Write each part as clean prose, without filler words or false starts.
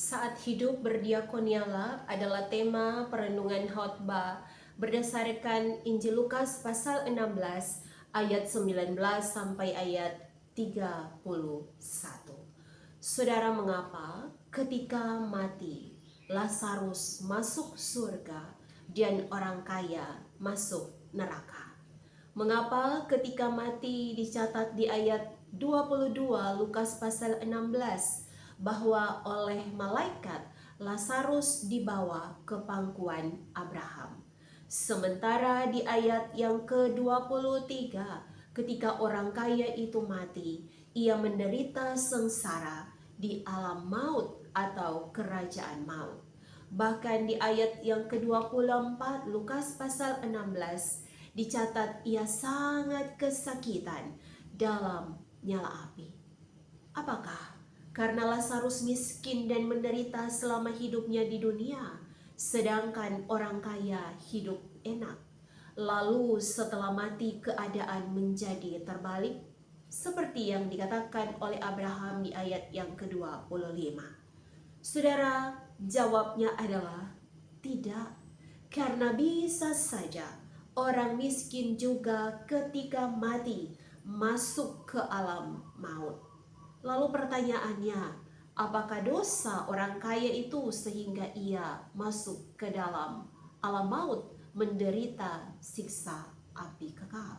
Saat hidup berdiakonialah adalah tema perenungan khotbah berdasarkan Injil Lukas pasal 16 ayat 19 sampai ayat 31. Saudara, mengapa ketika mati Lazarus masuk surga dan orang kaya masuk neraka? Mengapa ketika mati dicatat di ayat 22 Lukas pasal 16 bahwa oleh malaikat Lazarus dibawa ke pangkuan Abraham. Sementara di ayat yang ke-23 ketika orang kaya itu mati, ia menderita sengsara di alam maut atau kerajaan maut. Bahkan di ayat yang ke-24 Lukas pasal 16 dicatat ia sangat kesakitan dalam nyala api. Apakah karena Lazarus miskin dan menderita selama hidupnya di dunia, sedangkan orang kaya hidup enak? Lalu setelah mati keadaan menjadi terbalik, seperti yang dikatakan oleh Abraham di ayat yang ke-25. Saudara, jawabnya adalah tidak. Karena bisa saja orang miskin juga ketika mati masuk ke alam maut. Lalu pertanyaannya, apakah dosa orang kaya itu sehingga ia masuk ke dalam alam maut menderita siksa api kekal?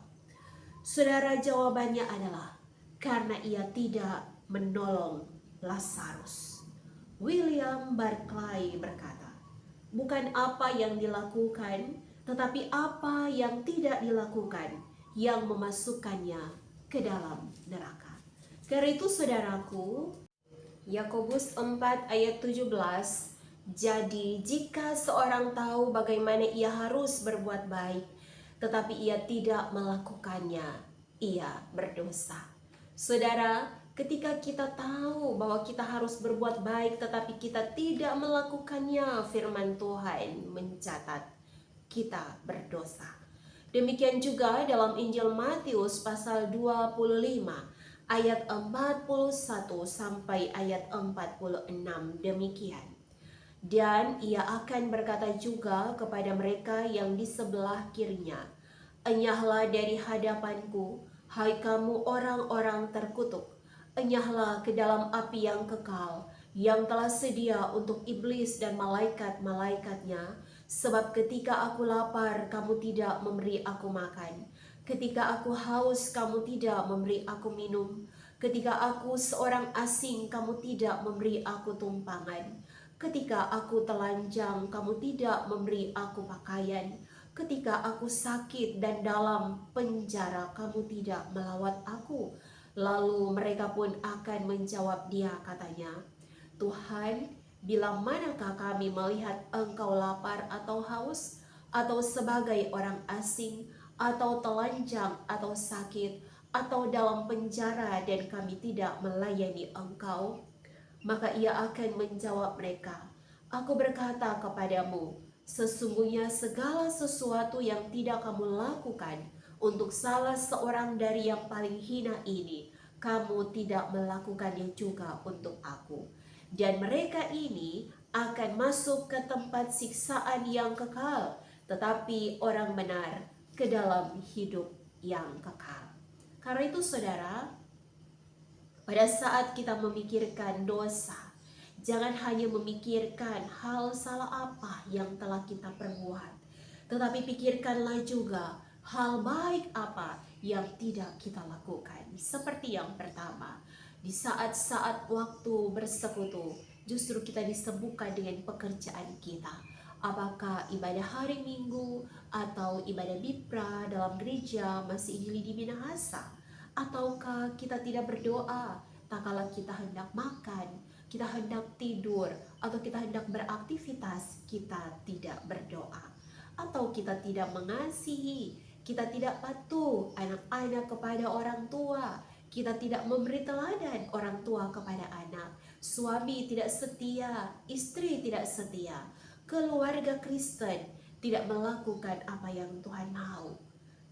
Saudara, jawabannya adalah karena ia tidak menolong Lazarus. William Barclay berkata, bukan apa yang dilakukan, tetapi apa yang tidak dilakukan yang memasukkannya ke dalam neraka. Karena itu saudaraku, Yakobus 4 ayat 17, jadi jika seorang tahu bagaimana ia harus berbuat baik, tetapi ia tidak melakukannya, ia berdosa. Saudara, ketika kita tahu bahwa kita harus berbuat baik tetapi kita tidak melakukannya, firman Tuhan mencatat kita berdosa. Demikian juga dalam Injil Matius pasal 25 ayat 41 sampai ayat 46 demikian. Dan ia akan berkata juga kepada mereka yang di sebelah kirinya, enyahlah dari hadapanku, hai kamu orang-orang terkutuk, enyahlah ke dalam api yang kekal, yang telah sedia untuk iblis dan malaikat-malaikatnya. Sebab ketika aku lapar, kamu tidak memberi aku makan. Ketika aku haus, kamu tidak memberi aku minum. Ketika aku seorang asing, kamu tidak memberi aku tumpangan. Ketika aku telanjang, kamu tidak memberi aku pakaian. Ketika aku sakit dan dalam penjara, kamu tidak melawat aku. Lalu mereka pun akan menjawab dia, katanya, Tuhan, bila manakah kami melihat engkau lapar atau haus, atau sebagai orang asing, atau telanjang, atau sakit, atau dalam penjara dan kami tidak melayani engkau? Maka ia akan menjawab mereka, aku berkata kepadamu, sesungguhnya segala sesuatu yang tidak kamu lakukan untuk salah seorang dari yang paling hina ini, kamu tidak melakukannya juga untuk aku. Dan mereka ini akan masuk ke tempat siksaan yang kekal, tetapi orang benar ke dalam hidup yang kekal. Karena itu saudara, pada saat kita memikirkan dosa, jangan hanya memikirkan hal salah apa yang telah kita perbuat, tetapi pikirkanlah juga hal baik apa yang tidak kita lakukan. Seperti yang pertama, di saat-saat waktu bersekutu, justru kita disebutkan dengan pekerjaan kita. Apakah ibadah hari Minggu atau ibadah Bipra dalam gereja masih Injili di Minahasa? Ataukah kita tidak berdoa tak kala kita hendak makan, kita hendak tidur, atau kita hendak beraktivitas, kita tidak berdoa? Atau kita tidak mengasihi, kita tidak patuh anak-anak kepada orang tua, kita tidak memberi teladan orang tua kepada anak, suami tidak setia, istri tidak setia, keluarga Kristen tidak melakukan apa yang Tuhan mau.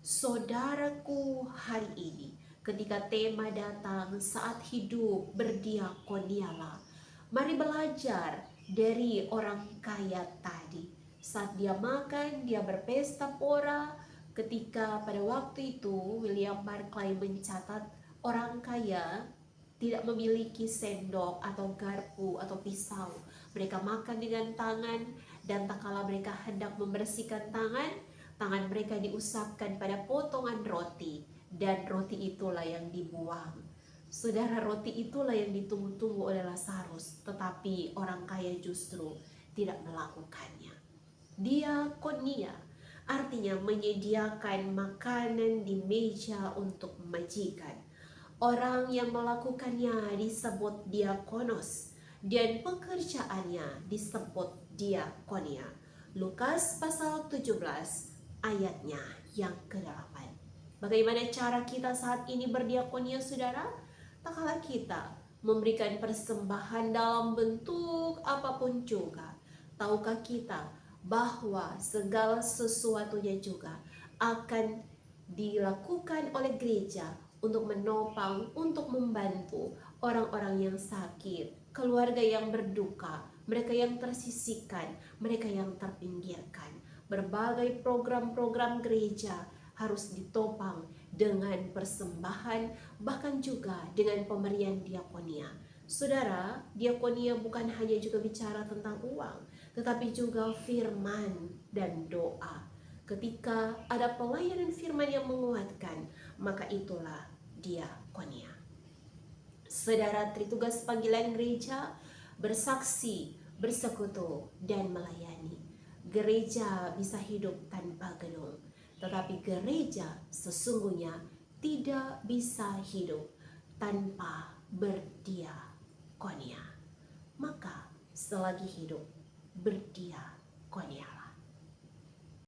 Saudaraku, hari ini ketika tema datang saat hidup berdiakonialah, Mari belajar dari orang kaya tadi. Saat dia makan, dia berpesta pora. Ketika pada waktu itu William Barclay mencatat orang kaya tidak memiliki sendok atau garpu atau pisau. Mereka makan dengan tangan, dan tak kala mereka hendak membersihkan tangan, tangan mereka diusapkan pada potongan roti, dan roti itulah yang dibuang. Saudara, roti itulah yang ditunggu-tunggu oleh Lazarus, tetapi orang kaya justru tidak melakukannya. Diakonia artinya menyediakan makanan di meja untuk majikan. Orang yang melakukannya disebut diakonos, dan pekerjaannya disebut diakonia. Lukas pasal 17 ayatnya yang ke-8. Bagaimana cara kita saat ini berdiakonia, saudara? Tak kalah kita memberikan persembahan dalam bentuk apapun juga, tahukah kita bahwa segala sesuatunya juga akan dilakukan oleh gereja untuk menopang, untuk membantu orang-orang yang sakit, keluarga yang berduka, mereka yang tersisihkan, mereka yang terpinggirkan. Berbagai program-program gereja harus ditopang dengan persembahan, bahkan juga dengan pemberian diakonia. Saudara, diakonia bukan hanya juga bicara tentang uang, tetapi juga firman dan doa. Ketika ada pelayanan firman yang menguatkan, maka itulah diakonia. Saudara, tritugas panggilan gereja bersaksi, bersekutu, dan melayani. Gereja bisa hidup tanpa gedung, tetapi gereja sesungguhnya tidak bisa hidup tanpa berdiakonia. Maka selagi hidup, berdiakonia.